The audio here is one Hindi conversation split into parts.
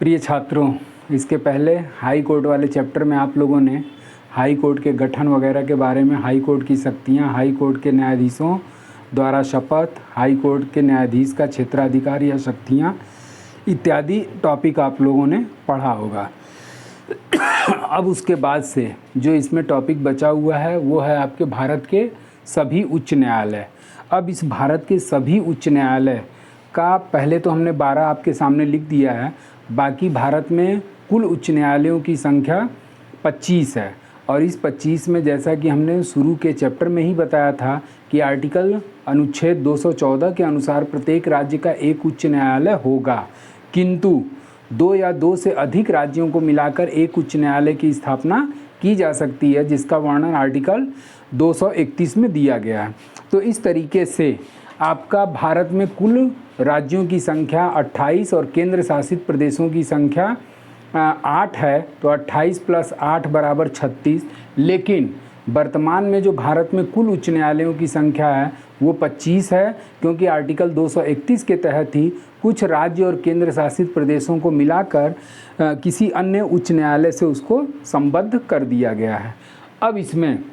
प्रिय छात्रों, इसके पहले हाई कोर्ट वाले चैप्टर में आप लोगों ने हाई कोर्ट के गठन वगैरह के बारे में, हाई कोर्ट की शक्तियाँ, हाई कोर्ट के न्यायाधीशों द्वारा शपथ, हाई कोर्ट के न्यायाधीश का क्षेत्राधिकार या शक्तियाँ इत्यादि टॉपिक आप लोगों ने पढ़ा होगा। अब उसके बाद से जो इसमें टॉपिक बचा हुआ है वो है आपके भारत के सभी उच्च न्यायालय। अब इस भारत के सभी उच्च न्यायालय का पहले तो हमने 12 आपके सामने लिख दिया है, बाकी भारत में कुल उच्च न्यायालयों की संख्या 25 है। और इस 25 में जैसा कि हमने शुरू के चैप्टर में ही बताया था कि आर्टिकल अनुच्छेद 214 के अनुसार प्रत्येक राज्य का एक उच्च न्यायालय होगा, किंतु 2 या 2 से अधिक राज्यों को मिलाकर एक उच्च न्यायालय की स्थापना की जा सकती है, जिसका वर्णन आर्टिकल 231 में दिया गया है। तो इस तरीके से आपका भारत में कुल राज्यों की संख्या 28 और केंद्र शासित प्रदेशों की संख्या 8 है, तो 28 + 8 = 36। लेकिन वर्तमान में जो भारत में कुल उच्च न्यायालयों की संख्या है वो 25 है, क्योंकि आर्टिकल 231 के तहत ही कुछ राज्य और केंद्र शासित प्रदेशों को मिलाकर किसी अन्य उच्च न्यायालय से उसको संबद्ध कर दिया गया है। अब इसमें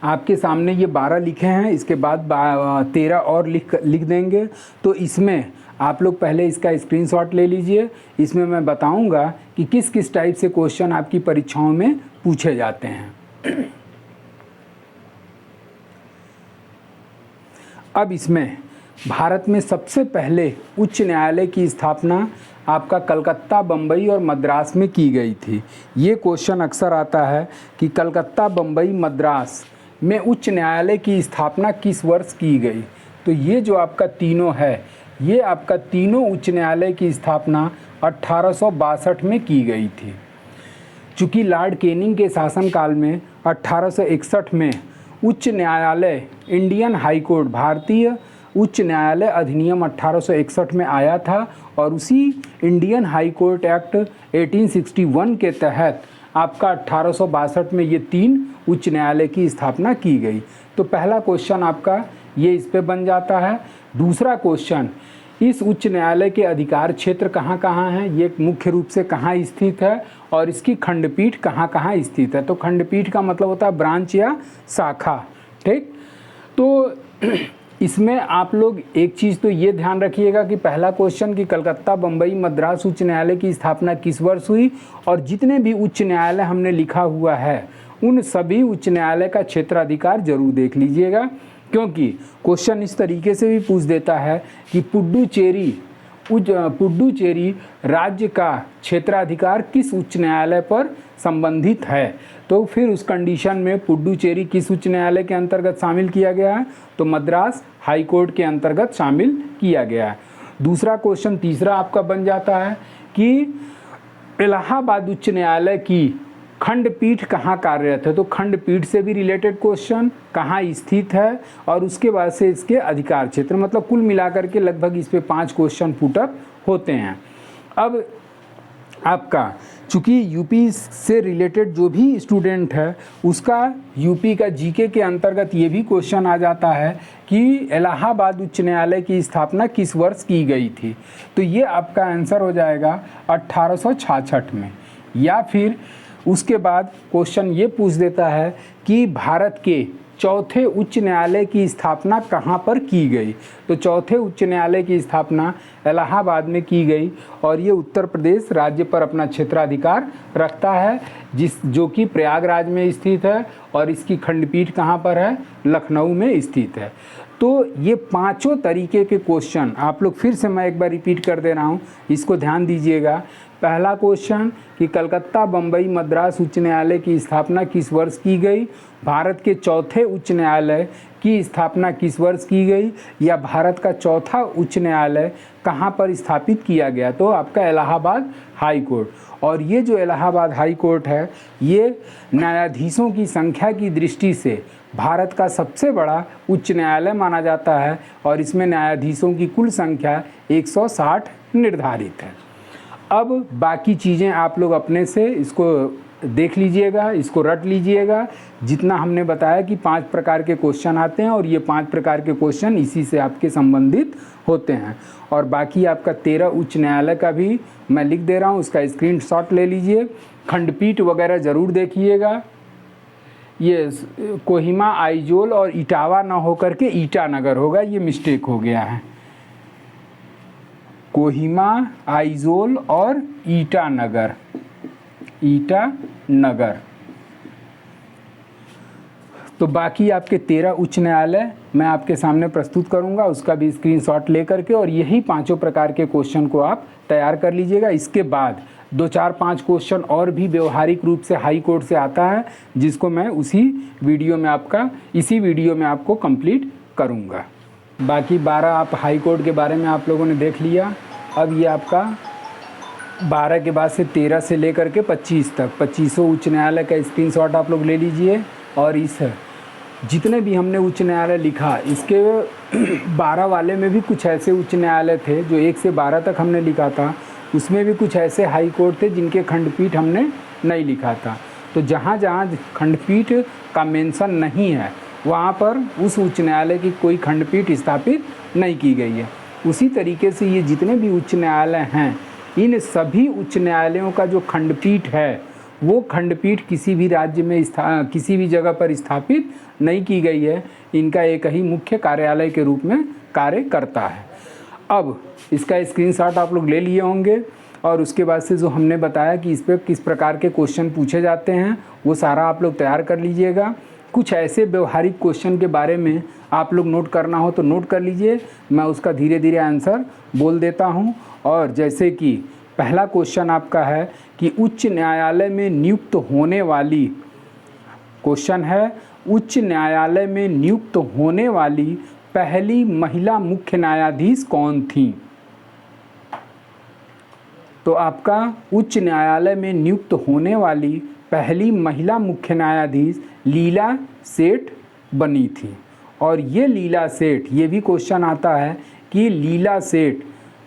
आपके सामने ये 12 लिखे हैं, इसके बाद 13 और लिख देंगे। तो इसमें आप लोग पहले इसका स्क्रीनशॉट ले लीजिए। इसमें मैं बताऊंगा कि किस किस टाइप से क्वेश्चन आपकी परीक्षाओं में पूछे जाते हैं। अब इसमें भारत में सबसे पहले उच्च न्यायालय की स्थापना आपका कलकत्ता, बम्बई और मद्रास में की गई थी। ये क्वेश्चन अक्सर आता है कि कलकत्ता, बम्बई, मद्रास में उच्च न्यायालय की स्थापना किस वर्ष की गई। तो ये जो आपका तीनों है, ये आपका तीनों उच्च न्यायालय की स्थापना 1862 में की गई थी। चूँकि लॉर्ड कैनिंग के शासनकाल में 1861 में उच्च न्यायालय, इंडियन हाई कोर्ट, भारतीय उच्च न्यायालय अधिनियम 1861 में आया था, और उसी इंडियन हाई कोर्ट एक्ट 1861 के तहत आपका 1862 में ये 3 उच्च न्यायालय की स्थापना की गई। तो पहला क्वेश्चन आपका ये इस पे बन जाता है। दूसरा क्वेश्चन, इस उच्च न्यायालय के अधिकार क्षेत्र कहाँ कहाँ हैं, ये मुख्य रूप से कहाँ स्थित है, और इसकी खंडपीठ कहाँ कहाँ स्थित है। तो खंडपीठ का मतलब होता है ब्रांच या शाखा, ठीक। तो इसमें आप लोग एक चीज़ तो ये ध्यान रखिएगा कि पहला क्वेश्चन कि कलकत्ता, बम्बई, मद्रास उच्च न्यायालय की स्थापना किस वर्ष हुई, और जितने भी उच्च न्यायालय हमने लिखा हुआ है उन सभी उच्च न्यायालय का क्षेत्राधिकार जरूर देख लीजिएगा, क्योंकि क्वेश्चन इस तरीके से भी पूछ देता है कि पुडुचेरी राज्य का क्षेत्राधिकार किस उच्च न्यायालय पर संबंधित है। तो फिर उस कंडीशन में पुडुचेरी किस उच्च न्यायालय के अंतर्गत शामिल किया गया है, तो मद्रास हाई कोर्ट के अंतर्गत शामिल किया गया है। दूसरा क्वेश्चन, तीसरा आपका बन जाता है कि इलाहाबाद उच्च न्यायालय की खंडपीठ कहाँ कार्यरत है। तो खंडपीठ से भी रिलेटेड क्वेश्चन, कहाँ स्थित है, और उसके बाद से इसके अधिकार क्षेत्र, मतलब कुल मिलाकर के लगभग इस पे 5 क्वेश्चन पुटअप होते हैं। अब आपका चूँकि यूपी से रिलेटेड जो भी स्टूडेंट है उसका यूपी का जीके के अंतर्गत ये भी क्वेश्चन आ जाता है कि इलाहाबाद उच्च न्यायालय की स्थापना किस वर्ष की गई थी। तो ये आपका आंसर हो जाएगा 1866 में। या फिर उसके बाद क्वेश्चन ये पूछ देता है कि भारत के चौथे उच्च न्यायालय की स्थापना कहाँ पर की गई। तो चौथे उच्च न्यायालय की स्थापना इलाहाबाद में की गई, और ये उत्तर प्रदेश राज्य पर अपना क्षेत्राधिकार रखता है, जो कि प्रयागराज में स्थित है, और इसकी खंडपीठ कहाँ पर है, लखनऊ में स्थित है। तो ये 5 तरीके के क्वेश्चन आप लोग, फिर से मैं एक बार रिपीट कर दे रहा हूँ, इसको ध्यान दीजिएगा। पहला क्वेश्चन कि कलकत्ता, बम्बई, मद्रास उच्च न्यायालय की स्थापना किस वर्ष की गई, भारत के चौथे उच्च न्यायालय की स्थापना किस वर्ष की गई, या भारत का चौथा उच्च न्यायालय कहाँ पर स्थापित किया गया। तो आपका इलाहाबाद हाई कोर्ट। और ये जो इलाहाबाद हाई कोर्ट है ये न्यायाधीशों की संख्या की दृष्टि से भारत का सबसे बड़ा उच्च न्यायालय माना जाता है, और इसमें न्यायाधीशों की कुल संख्या 160 निर्धारित है। अब बाकी चीज़ें आप लोग अपने से इसको देख लीजिएगा, इसको रट लीजिएगा। जितना हमने बताया कि 5 प्रकार के क्वेश्चन आते हैं और ये 5 प्रकार के क्वेश्चन इसी से आपके संबंधित होते हैं। और बाकी आपका 13 उच्च न्यायालय का भी मैं लिख दे रहा हूँ, उसका स्क्रीनशॉट ले लीजिए। खंडपीठ वगैरह ज़रूर देखिएगा। ये कोहिमा, आइजोल और इटावा ना होकर के ईटानगर होगा, ये मिस्टेक हो गया है। कोहिमा, आइजोल और ईटानगर, ईटानगर। तो बाकी आपके 13 उच्च न्यायालय मैं आपके सामने प्रस्तुत करूंगा, उसका भी स्क्रीनशॉट लेकर के, और यही 5 प्रकार के क्वेश्चन को आप तैयार कर लीजिएगा। इसके बाद 2, 4, 5 क्वेश्चन और भी व्यवहारिक रूप से हाई कोर्ट से आता है, जिसको मैं इसी वीडियो में आपको कंप्लीट करूंगा। बाकी 12 आप हाई कोर्ट के बारे में आप लोगों ने देख लिया। अब ये आपका 12 के बाद से 13 से लेकर के 25 तक 25 उच्च न्यायालय का स्क्रीनशॉट आप लोग ले लीजिए। और इस जितने भी हमने उच्च न्यायालय लिखा, इसके 12 वाले में भी कुछ ऐसे उच्च न्यायालय थे जो 1 से 12 तक हमने लिखा था, उसमें भी कुछ ऐसे हाई कोर्ट थे जिनके खंडपीठ हमने नहीं लिखा था। तो जहाँ जहाँ खंडपीठ का मेंशन नहीं है, वहाँ पर उस उच्च न्यायालय की कोई खंडपीठ स्थापित नहीं की गई है। उसी तरीके से ये जितने भी उच्च न्यायालय हैं, इन सभी उच्च न्यायालयों का जो खंडपीठ है, वो खंडपीठ किसी भी राज्य में किसी भी जगह पर स्थापित नहीं की गई है। इनका एक ही मुख्य कार्यालय के रूप में कार्य करता है। अब इसका स्क्रीनशॉट आप लोग ले लिए होंगे, और उसके बाद से जो हमने बताया कि इस पर किस प्रकार के क्वेश्चन पूछे जाते हैं, वो सारा आप लोग तैयार कर लीजिएगा। कुछ ऐसे व्यवहारिक क्वेश्चन के बारे में आप लोग नोट करना हो तो नोट कर लीजिए, मैं उसका धीरे धीरे आंसर बोल देता हूँ। और जैसे कि पहला क्वेश्चन आपका है कि उच्च न्यायालय में नियुक्त होने वाली, क्वेश्चन है उच्च न्यायालय में नियुक्त होने वाली पहली महिला मुख्य न्यायाधीश कौन थी? तो आपका उच्च न्यायालय में नियुक्त होने वाली पहली महिला मुख्य न्यायाधीश लीला सेठ बनी थी। और ये लीला सेठ, ये भी क्वेश्चन आता है कि लीला सेठ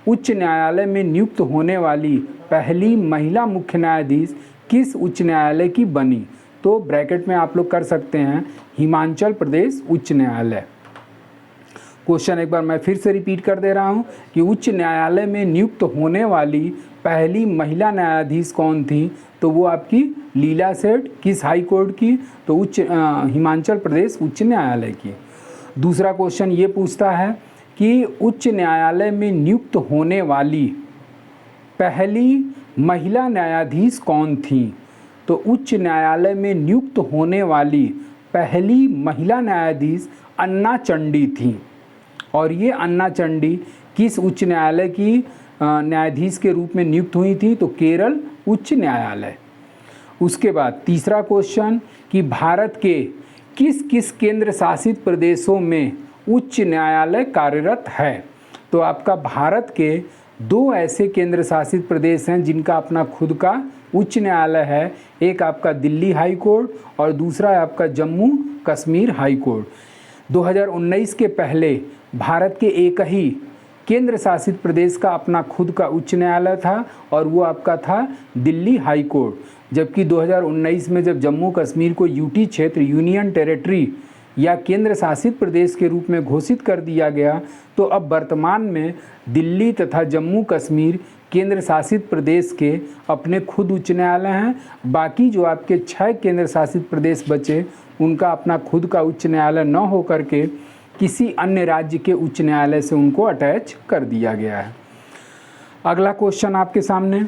उच्च न्यायालय में नियुक्त होने वाली पहली महिला मुख्य न्यायाधीश किस उच्च न्यायालय की बनी? तो ब्रैकेट में आप लोग कर सकते हैं हिमाचल प्रदेश उच्च न्यायालय। क्वेश्चन एक बार मैं फिर से रिपीट कर दे रहा हूँ कि उच्च न्यायालय में नियुक्त होने वाली पहली महिला न्यायाधीश कौन थी? तो वो आपकी लीला सेठ, किस हाई कोर्ट की? तो हिमाचल प्रदेश उच्च न्यायालय की। दूसरा क्वेश्चन ये पूछता है कि उच्च न्यायालय में नियुक्त होने वाली पहली महिला न्यायाधीश कौन थी? तो उच्च न्यायालय में नियुक्त होने वाली पहली महिला न्यायाधीश अन्ना चंडी थी। और ये अन्ना चंडी किस उच्च न्यायालय की न्यायाधीश के रूप में नियुक्त हुई थी? तो केरल उच्च न्यायालय। उसके बाद तीसरा क्वेश्चन कि भारत के किस किस केंद्र शासित प्रदेशों में उच्च न्यायालय कार्यरत है? तो आपका भारत के 2 ऐसे केंद्र शासित प्रदेश हैं जिनका अपना खुद का उच्च न्यायालय है। एक आपका दिल्ली हाई कोर्ट और दूसरा है आपका जम्मू कश्मीर हाई कोर्ट। 2019 के पहले भारत के एक ही केंद्र शासित प्रदेश का अपना खुद का उच्च न्यायालय था, और वो आपका था दिल्ली हाई कोर्ट। जबकि 2019 में जब जम्मू कश्मीर को यूटी क्षेत्र, यूनियन टेरिटरी या केंद्र शासित प्रदेश के रूप में घोषित कर दिया गया, तो अब वर्तमान में दिल्ली तथा जम्मू कश्मीर केंद्र शासित प्रदेश के अपने खुद उच्च न्यायालय हैं। बाकी जो आपके 6 केंद्र शासित प्रदेश बचे, उनका अपना खुद का उच्च न्यायालय न हो करके किसी अन्य राज्य के उच्च न्यायालय से उनको अटैच कर दिया गया है। अगला क्वेश्चन आपके सामने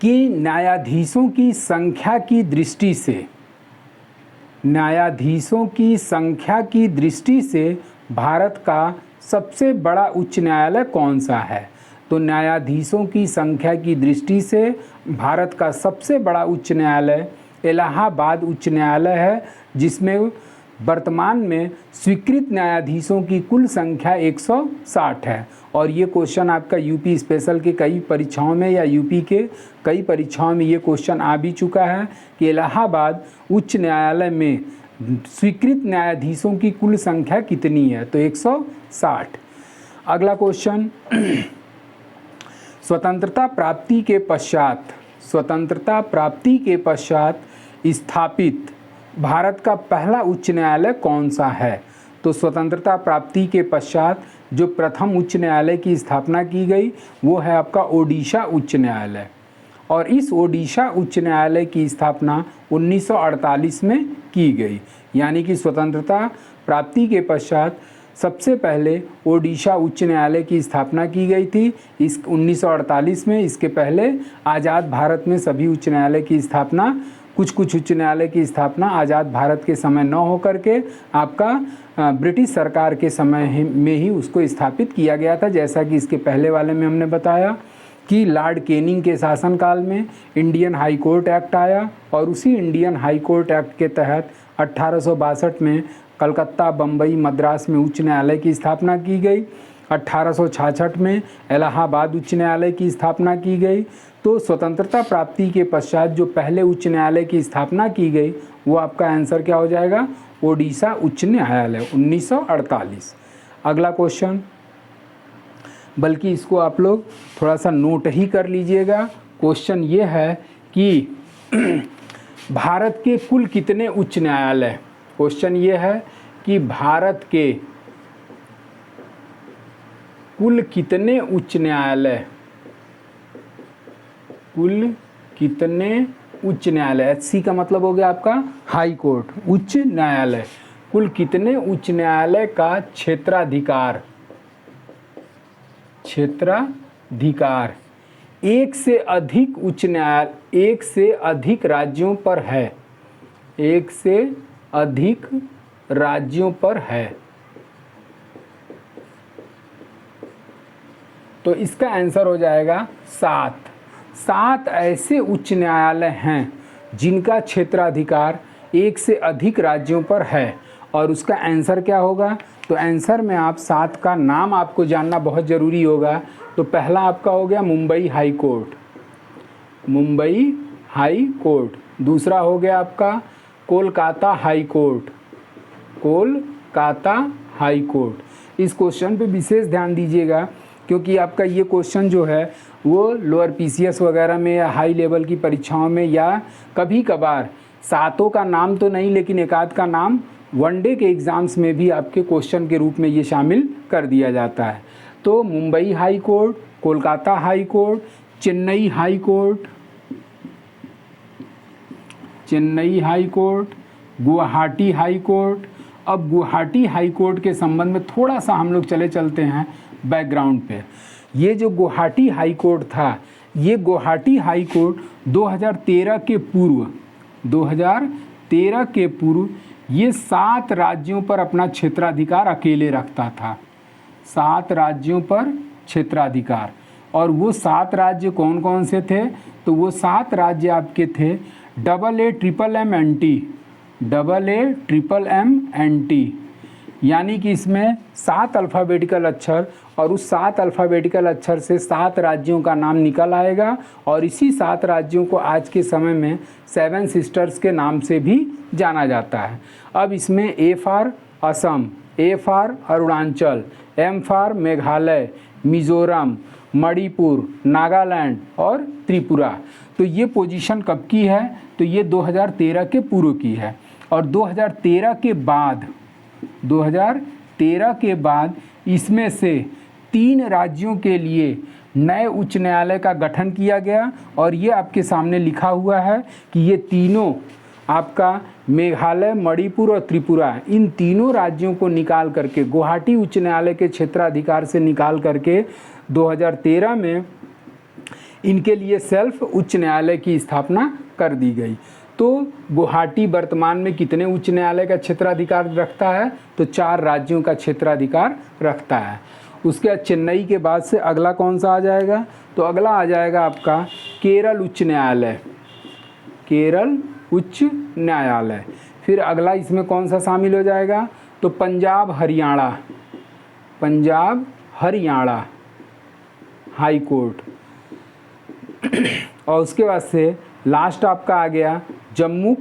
कि न्यायाधीशों की संख्या की दृष्टि से, न्यायाधीशों की संख्या की दृष्टि से भारत का सबसे बड़ा उच्च न्यायालय कौन सा है? तो न्यायाधीशों की संख्या की दृष्टि से भारत का सबसे बड़ा उच्च न्यायालय इलाहाबाद उच्च न्यायालय है, जिसमें वर्तमान में स्वीकृत न्यायाधीशों की कुल संख्या 160 है। और ये क्वेश्चन आपका यूपी स्पेशल के कई परीक्षाओं में या यूपी के कई परीक्षाओं में ये क्वेश्चन आ भी चुका है कि इलाहाबाद उच्च न्यायालय में स्वीकृत न्यायाधीशों की कुल संख्या कितनी है? तो 160। अगला क्वेश्चन, स्वतंत्रता प्राप्ति के पश्चात स्वतंत्रता प्राप्ति के पश्चात स्थापित भारत का पहला उच्च न्यायालय कौन सा है? तो स्वतंत्रता प्राप्ति के पश्चात जो प्रथम उच्च न्यायालय की स्थापना की गई वो है आपका ओडिशा उच्च न्यायालय। और इस ओडिशा उच्च न्यायालय की स्थापना 1948 में की गई। यानी कि स्वतंत्रता प्राप्ति के पश्चात सबसे पहले ओडिशा उच्च न्यायालय की स्थापना की गई थी इस 1948 में। इसके पहले आज़ाद भारत में सभी उच्च न्यायालय की स्थापना, कुछ उच्च न्यायालय की स्थापना आज़ाद भारत के समय न होकर के आपका ब्रिटिश सरकार के समय में ही उसको स्थापित किया गया था। जैसा कि इसके पहले वाले में हमने बताया कि लॉर्ड कैनिंग के शासनकाल में इंडियन हाई कोर्ट एक्ट आया और उसी इंडियन हाई कोर्ट एक्ट के तहत 1862 में कलकत्ता, बम्बई, मद्रास में उच्च न्यायालय की स्थापना की गई। 1866 में इलाहाबाद उच्च न्यायालय की स्थापना की गई। तो स्वतंत्रता प्राप्ति के पश्चात जो पहले उच्च न्यायालय की स्थापना की गई वो आपका आंसर क्या हो जाएगा? ओडिशा उच्च न्यायालय 1948। अगला क्वेश्चन, बल्कि इसको आप लोग थोड़ा सा नोट ही कर लीजिएगा। क्वेश्चन ये है कि भारत के कुल कितने उच्च न्यायालय? क्वेश्चन ये है कि भारत के कुल कितने उच्च न्यायालय, कुल कितने उच्च न्यायालय, HC का मतलब हो गया आपका हाई कोर्ट, उच्च न्यायालय, कुल कितने उच्च न्यायालय का क्षेत्राधिकार एक से अधिक उच्च न्यायालय, एक से अधिक राज्यों पर है, एक से अधिक राज्यों पर है। तो इसका आंसर हो जाएगा 7। 7 ऐसे उच्च न्यायालय हैं जिनका क्षेत्राधिकार एक से अधिक राज्यों पर है। और उसका आंसर क्या होगा? तो आंसर में आप 7 का नाम आपको जानना बहुत ज़रूरी होगा। तो पहला आपका हो गया Mumbai high court, Mumbai high court. दूसरा हो गया आपका Kolkata high court, Kolkata high court. इस क्वेश्चन पे विशेष ध्यान दीजिएगा क्योंकि आपका ये क्वेश्चन जो है वो लोअर PCS वगैरह में या हाई लेवल की परीक्षाओं में या कभी कभार 7 का नाम तो नहीं लेकिन एक आध का नाम वनडे के एग्ज़ाम्स में भी आपके क्वेश्चन के रूप में ये शामिल कर दिया जाता है। तो Mumbai high court, Kolkata high court, Chennai high court, Chennai high court, Guwahati high court. अब गुवाहाटी हाई कोर्ट के संबंध में थोड़ा सा हम लोग चलते हैं बैकग्राउंड पे। ये जो गुवाहाटी हाई कोर्ट था, ये गुवाहाटी हाई कोर्ट 2013 के पूर्व ये 7 राज्यों पर अपना क्षेत्राधिकार अकेले रखता था, 7 राज्यों पर क्षेत्राधिकार। और वो 7 राज्य कौन कौन से थे? तो वो 7 राज्य आपके थे AA, यानी कि इसमें 7 अल्फ़ाबेटिकल अक्षर और उस 7 अल्फ़ाबेटिकल अक्षर से 7 राज्यों का नाम निकल आएगा। और इसी 7 राज्यों को आज के समय में 7 सिस्टर्स के नाम से भी जाना जाता है। अब इसमें A for Assam, A for Arunachal, M for Meghalaya, Mizoram, Manipur, Nagaland और त्रिपुरा। तो ये पोजीशन कब की है? तो ये 2013 के पूर्व की है। और 2013 के बाद इसमें से 3 राज्यों के लिए नए उच्च न्यायालय का गठन किया गया। और ये आपके सामने लिखा हुआ है कि ये तीनों आपका मेघालय, मणिपुर और त्रिपुरा, इन तीनों राज्यों को निकाल करके गुवाहाटी उच्च न्यायालय के क्षेत्राधिकार से निकाल करके 2013 में इनके लिए सेल्फ उच्च न्यायालय की स्थापना कर दी गई। तो गुवाहाटी वर्तमान में कितने उच्च न्यायालय का क्षेत्राधिकार रखता है? तो 4 राज्यों का क्षेत्राधिकार रखता है। उसके बाद चेन्नई के बाद से अगला कौन सा आ जाएगा? तो अगला आ जाएगा आपका केरल उच्च न्यायालय, केरल उच्च न्यायालय। फिर अगला इसमें कौन सा शामिल हो जाएगा? तो पंजाब हरियाणा हाई कोर्ट। और उसके बाद से लास्ट आपका आ गया जम्मू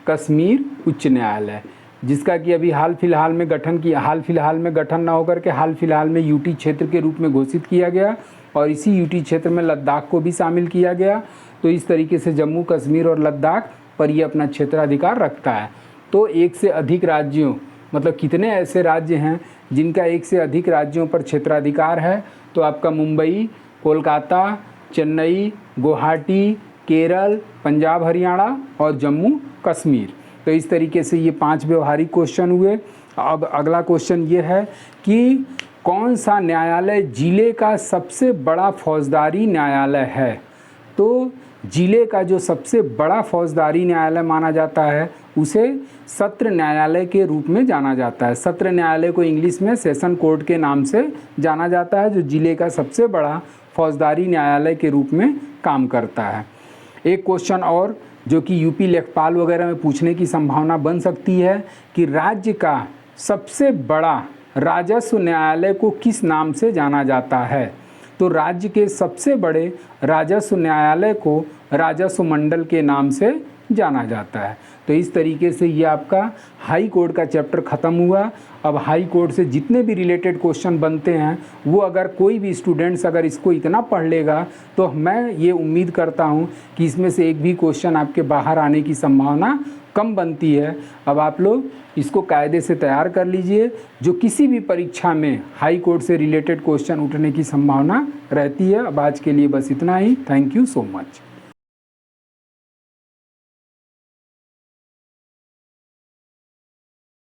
कश्मीर उच्च न्यायालय, जिसका कि अभी हाल फिलहाल में गठन ना होकर के हाल फिलहाल में UT क्षेत्र के रूप में घोषित किया गया। और इसी यूटी क्षेत्र में लद्दाख को भी शामिल किया गया। तो इस तरीके से जम्मू कश्मीर और लद्दाख पर ये अपना क्षेत्राधिकार रखता है। तो एक से अधिक राज्यों, मतलब कितने ऐसे राज्य हैं जिनका एक से अधिक राज्यों पर क्षेत्राधिकार है, तो आपका मुंबई, कोलकाता, चेन्नई, गुवाहाटी, केरल, पंजाब हरियाणा और जम्मू कश्मीर। तो इस तरीके से ये 5 व्यवहारिक क्वेश्चन हुए। अब अगला क्वेश्चन ये है कि कौन सा न्यायालय जिले का सबसे बड़ा फौजदारी न्यायालय है। तो जिले का जो सबसे बड़ा फौजदारी न्यायालय माना जाता है उसे सत्र न्यायालय के रूप में जाना जाता है। सत्र न्यायालय को इंग्लिश में सेशन कोर्ट के नाम से जाना जाता है, जो जिले का सबसे बड़ा फौजदारी न्यायालय के रूप में काम करता है। एक क्वेश्चन और जो कि यूपी लेखपाल वगैरह में पूछने की संभावना बन सकती है कि राज्य का सबसे बड़ा राजस्व न्यायालय को किस नाम से जाना जाता है। तो राज्य के सबसे बड़े राजस्व न्यायालय को राजस्व मंडल के नाम से जाना जाता है। तो इस तरीके से ये आपका हाई कोर्ट का चैप्टर ख़त्म हुआ। अब हाई कोर्ट से जितने भी रिलेटेड क्वेश्चन बनते हैं वो अगर कोई भी स्टूडेंट्स अगर इसको इतना पढ़ लेगा तो मैं ये उम्मीद करता हूँ कि इसमें से एक भी क्वेश्चन आपके बाहर आने की संभावना कम बनती है। अब आप लोग इसको कायदे से तैयार कर लीजिए, जो किसी भी परीक्षा में हाई कोर्ट से रिलेटेड क्वेश्चन उठने की संभावना रहती है। अब आज के लिए बस इतना ही। Thank you so much.